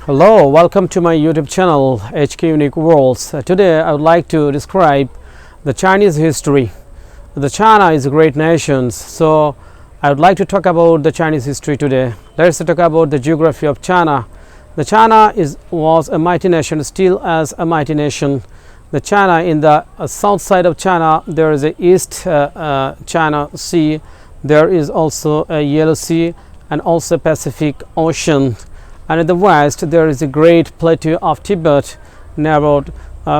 Hello, welcome to my YouTube channel HK Unique Worlds. Today I would like to describe the Chinese history. The China is a great nation, so I would like to talk about the Chinese history today. Let's talk about the geography of China. The China was a mighty nation, still as a mighty nation. The China, in the south side of China, there is a East China Sea. There is also a Yellow Sea and also Pacific Ocean. And in the west there is a great plateau of Tibet, near about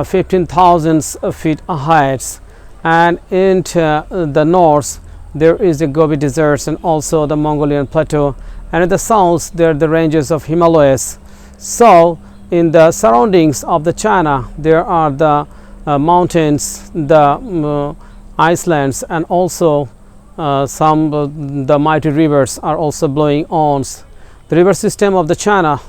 15,000 feet height, and in the north there is the Gobi deserts and also the Mongolian plateau, and in the south there are the ranges of Himalayas. So in the surroundings of the China there are the mountains, the islands, and also the mighty rivers are also blowing on. The river system of the China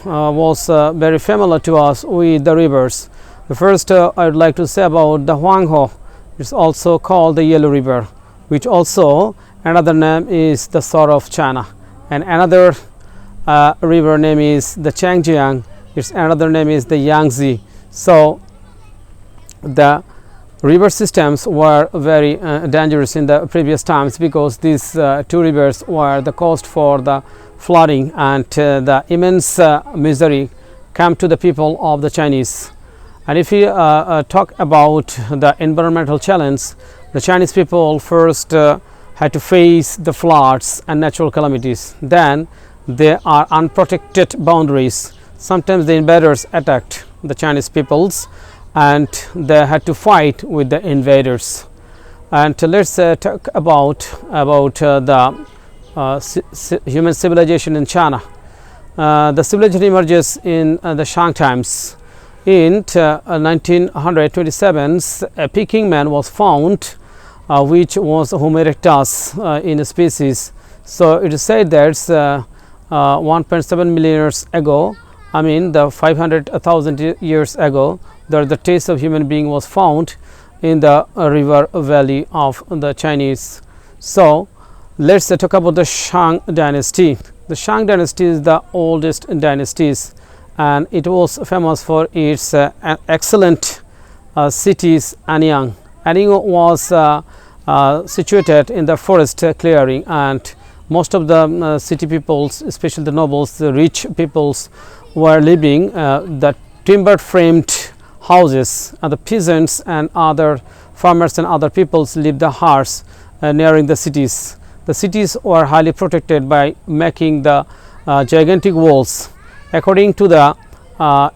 was very familiar to us with the rivers. The first I would like to say about the Huanghe. It's also called the Yellow River, which also another name is the Sword of China, and another river name is the Changjiang. Its another name is the Yangtze. So the river systems were very dangerous in the previous times, because these two rivers were the cause for the flooding, and the immense misery came to the people of the Chinese. And if we talk about the environmental challenge, the Chinese people first had to face the floods and natural calamities. Then there are unprotected boundaries. Sometimes the invaders attacked the Chinese peoples, and they had to fight with the invaders. And let's talk about the human civilization in China. The civilization emerges in the Shang times. In 1927, a Peking man was found, which was Homo erectus in a species. So it is said that 1.7 million years ago, I mean the 500,000 years ago, the trace of human being was found in the river valley of the Chinese. So let's talk about the Shang dynasty. The Shang dynasty is the oldest dynasties, and it was famous for its excellent cities. Anyang was situated in the forest clearing, and most of the city peoples, especially the nobles, the rich peoples, were living the timber framed houses, and the peasants and other farmers and other peoples lived the huts nearing the cities. The cities were highly protected by making the gigantic walls. According to the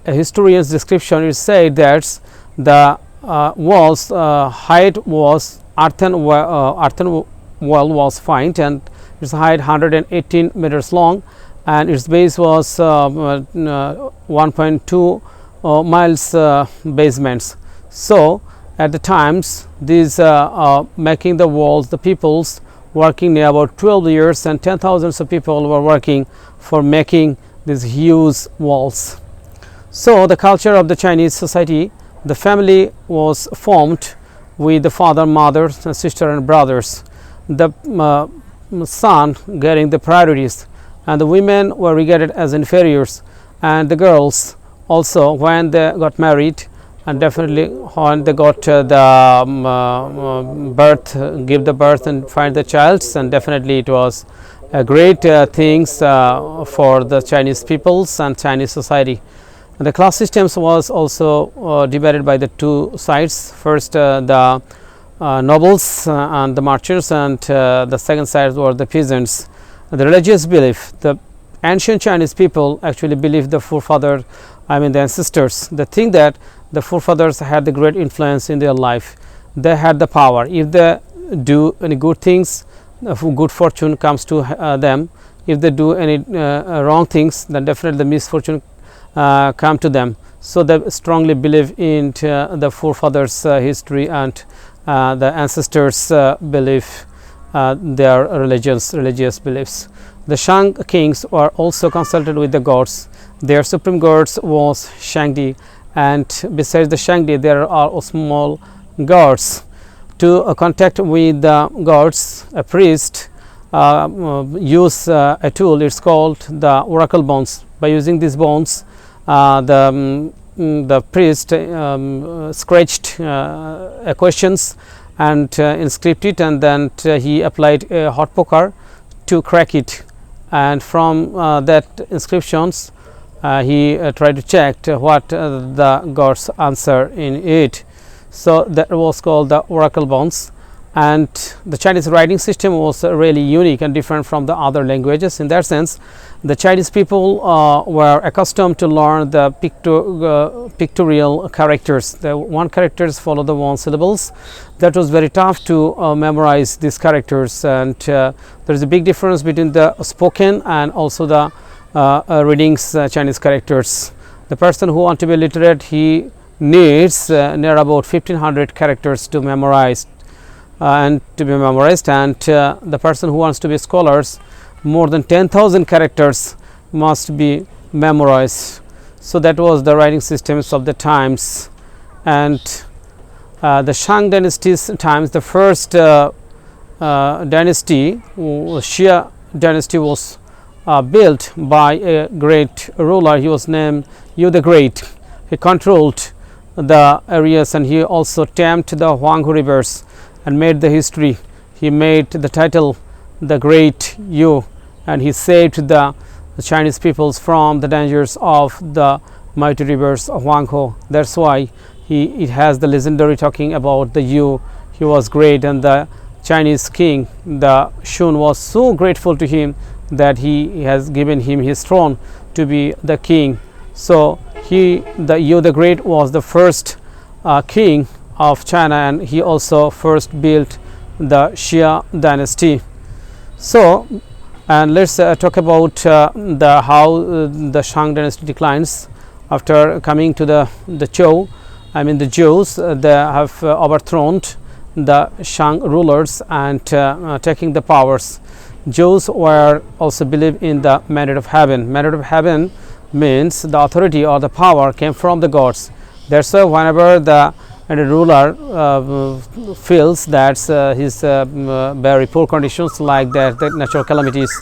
historian's description, it said that the walls height was earthen wall was found, and its height 118 meters long, and its base was 1.2 miles basements. So at the times, these making the walls, the peoples working near about 12 years, and 10,000 of people were working for making these huge walls. So the culture of the Chinese society, the family was formed with the father, mother, sister and brothers. The son getting the priorities, and the women were regarded as inferiors, and the girls also, when they got married, and definitely when they got give the birth and find the child, and definitely it was a great things for the Chinese peoples and Chinese society. And the class systems was also divided by the two sides. First the nobles and the merchants, and the second side were the peasants. The religious belief, the ancient Chinese people actually believed the forefather, I mean the ancestors. They think that the forefathers had the great influence in their life. They had the power. If they do any good things, good fortune comes to them. If they do any wrong things, then definitely the misfortune come to them. So they strongly believe in the forefathers history, and the ancestors belief, their religious beliefs. The Shang kings were also consulted with the gods. Their supreme gods was Shang, and besides the Shang, there are small gods. To contact with the gods, a priest use a tool. It's called the oracle bones. By using these bones, the priest scratched questions and inscribed it, and then he applied a hot poker to crack it, and from that inscriptions he tried to check what the gods answer in it. So that was called the oracle bones. And the Chinese writing system was really unique and different from the other languages. In that sense, the Chinese people were accustomed to learn the pictorial characters. The one characters follow the one syllables. That was very tough to memorize these characters, and there is a big difference between the spoken and also the readings Chinese characters. The person who wants to be literate, he needs near about 1500 characters to memorize and the person who wants to be scholars, more than 10,000 characters must be memorized. So that was the writing systems of the times. And the Shang dynasty's times, the first dynasty, Xia dynasty, was built by a great ruler. He was named Yu the Great. He controlled the areas, and he also tamed the Huanghe rivers and made the history. He made the title the Great Yu, and he saved the Chinese peoples from the dangers of the mighty rivers of Huanghe. That's why it has the legendary talking about the Yu. He was great, and the Chinese king, the Shun, was so grateful to him that he has given him his throne to be the king. So the Yu the Great was the first king of China, and he also first built the Xia dynasty. So, and let's talk about how the Shang dynasty declines after coming to the Zhou. I mean the Jews, they have overthrown the Shang rulers and taking the powers. Jews were also believe in the mandate of heaven. Mandate of heaven means the authority or the power came from the gods. That's why whenever the ruler feels that his very poor conditions, like that natural calamities,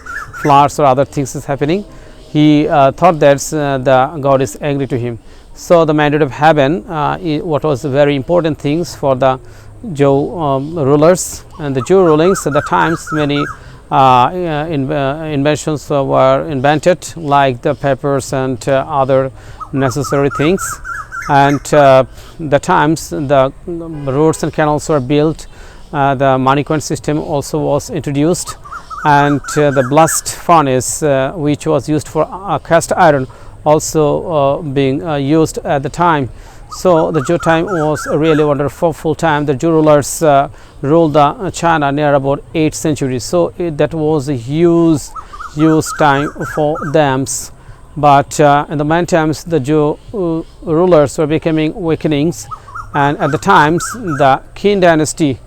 floods or other things is happening, he thought that the God is angry to him. So the mandate of heaven, what was very important things for the Zhou rulers and the Zhou rulings. At the times, many inventions were invented, like the papers and other necessary things. And the times the roads and canals were built, the money coin system also was introduced, and the blast furnace, which was used for cast iron, also being used at the time. So the Zhou time was a really wonderful time. The Zhou rulers ruled China near about 8th century. So that was a huge time for them. But in the meantime, the Zhou rulers were becoming weakenings, and at the times the Qin dynasty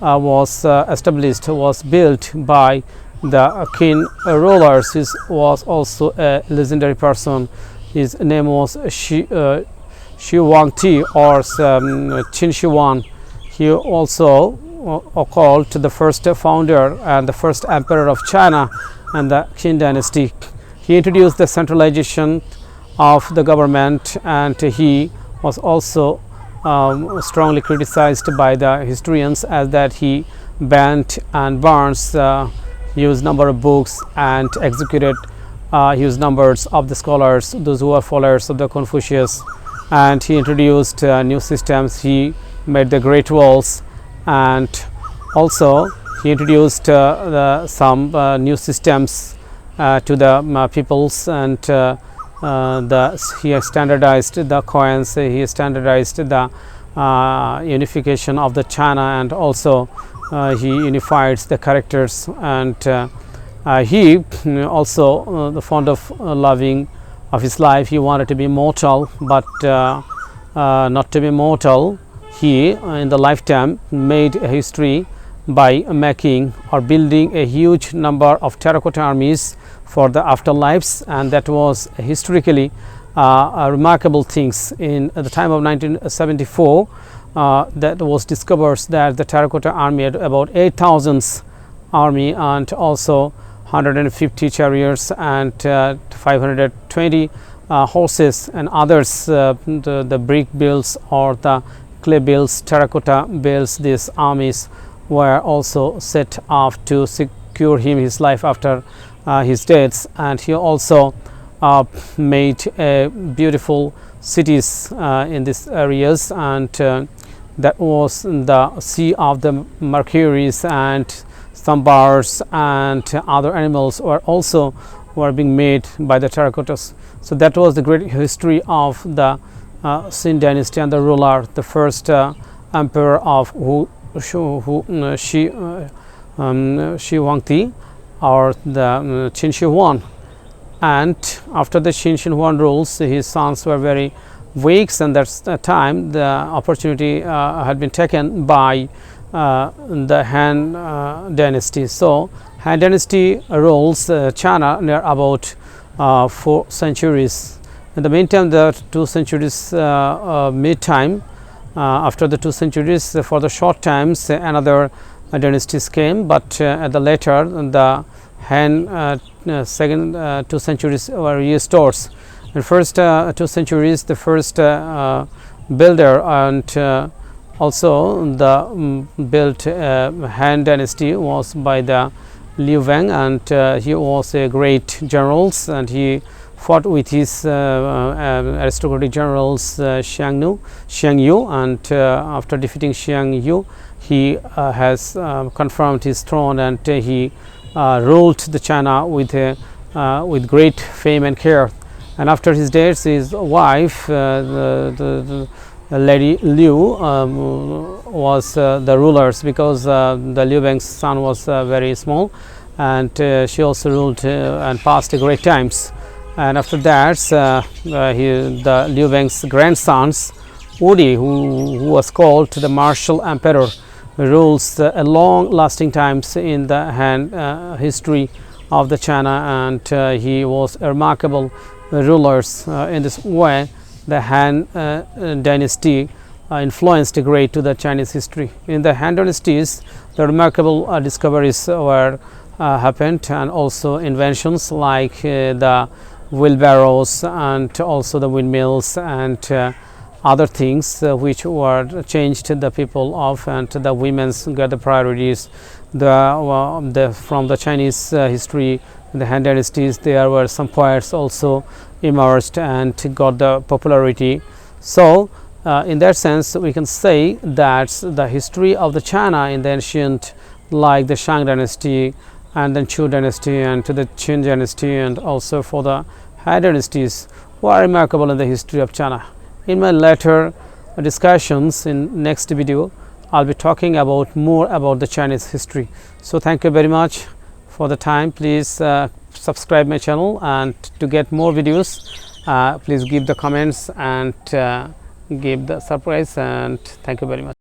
was established, was built by the Qin rulers. He was also a legendary person. His name was Shi Huangti or Qin Shi Huang. He also called the first founder and the first emperor of China and the Qin dynasty. He introduced the centralization of the government, and he was also strongly criticized by the historians as that he banned and burns huge number of books and executed huge numbers of the scholars, those who are followers of the Confucius. And he introduced new systems. He made the Great Walls, and also he introduced some new systems to the peoples, and he has standardized the coins. He standardized the unification of the China, and also he unified the characters, and he also the fond of loving of his life. He wanted to be mortal, but not to be mortal. He in the lifetime made a history by making or building a huge number of terracotta armies for the afterlives, and that was historically remarkable things. In the time of 1974, that was discovered that the terracotta army had about 8,000 army, and also 150 chariots and 520 horses, and others, the brick builds or the clay builds, terracotta builds. These armies were also set off to secure him his life after his deaths. And he also made beautiful cities in these areas, and that was the sea of the Mercuries, and some birds and other animals were being made by the terracottas. So that was the great history of the Qin dynasty and the ruler, the first emperor of Shi Huangdi, or the Qin Shi Huang. And after the Qin Shi Huang rules, his sons were very weak, and that's the time the opportunity had been taken by the Han dynasty. So Han dynasty rules China near about 4 centuries. In the meantime, the 2 centuries mid time, after the 2 centuries, for the short times another dynasties came, but at the later the Han second 2 centuries were restored. In first 2 centuries, the first builder and also the built Han dynasty was by the Liu Wang, and he was a great general, and he fought with his aristocratic generals Shang Yu, and after defeating Shang Yu, he has confirmed his throne, and he ruled the China with great fame and care. And after his death, his wife, the Lady Liu, was the rulers, because the Liu Wang's son was very small, and she also ruled and passed great times. And after that, the Liu Wang's grandsons, Wudi, who was called the martial emperor, rules a long lasting times in the Han history of the China, and he was a remarkable rulers. In this way, the Han dynasty influenced great to the Chinese history. In the Han dynasties, the remarkable discoveries were happened, and also inventions like the wheelbarrows and also the windmills and other things which were changed the people of, and the women's got the priorities. From the Chinese history, in the Han dynasties, there were some poets also emerged and got the popularity. So in that sense, we can say that the history of the China in the ancient, like the Shang dynasty and then Zhou dynasty and to the Qin dynasty, and also for the Han dynasties, were remarkable in the history of China. In my later discussions in next video, I'll be talking about more about the Chinese history. So thank you very much for the time. Please subscribe my channel, and to get more videos, please give the comments and give the surprise, and thank you very much.